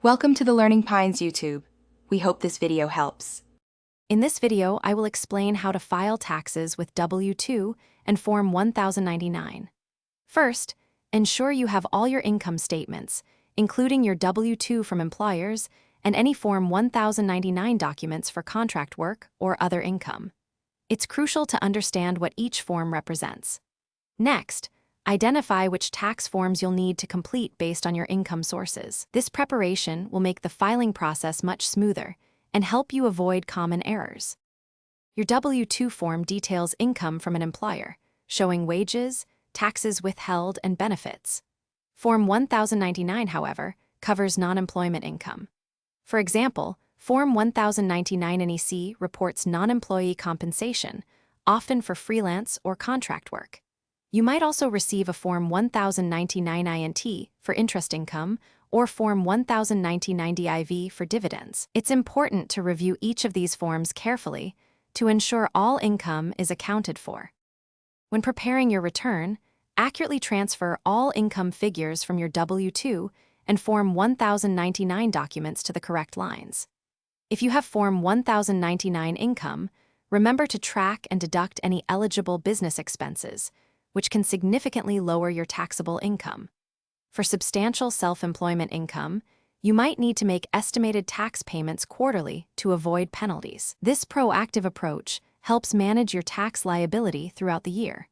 Welcome to the Learning Pines YouTube. We hope this video helps. In this video, I will explain how to file taxes with W-2 and Form 1099. First, ensure you have all your income statements, including your W-2 from employers and any Form 1099 documents for contract work or other income. It's crucial to understand what each form represents. Next, identify which tax forms you'll need to complete based on your income sources. This preparation will make the filing process much smoother and help you avoid common errors. Your W-2 form details income from an employer, showing wages, taxes withheld, and benefits. Form 1099, however, covers non-employment income. For example, Form 1099 NEC reports non-employee compensation, often for freelance or contract work. You might also receive a Form 1099 INT for interest income or Form 1099 DIV for dividends. It's important to review each of these forms carefully to ensure all income is accounted for. When preparing your return, accurately transfer all income figures from your W-2 and Form 1099 documents to the correct lines. If you have Form 1099 income, remember to track and deduct any eligible business expenses, which can significantly lower your taxable income. For substantial self-employment income, you might need to make estimated tax payments quarterly to avoid penalties. This proactive approach helps manage your tax liability throughout the year.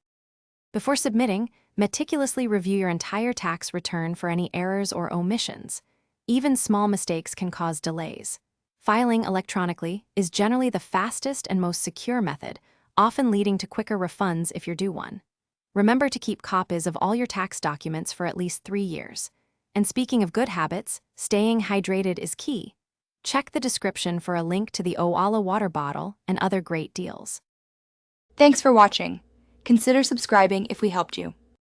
Before submitting, meticulously review your entire tax return for any errors or omissions. Even small mistakes can cause delays. Filing electronically is generally the fastest and most secure method, often leading to quicker refunds if you're due one. Remember to keep copies of all your tax documents for at least 3 years. And speaking of good habits, staying hydrated is key. Check the description for a link to the Oala water bottle and other great deals. Thanks for watching. Consider subscribing if we helped you.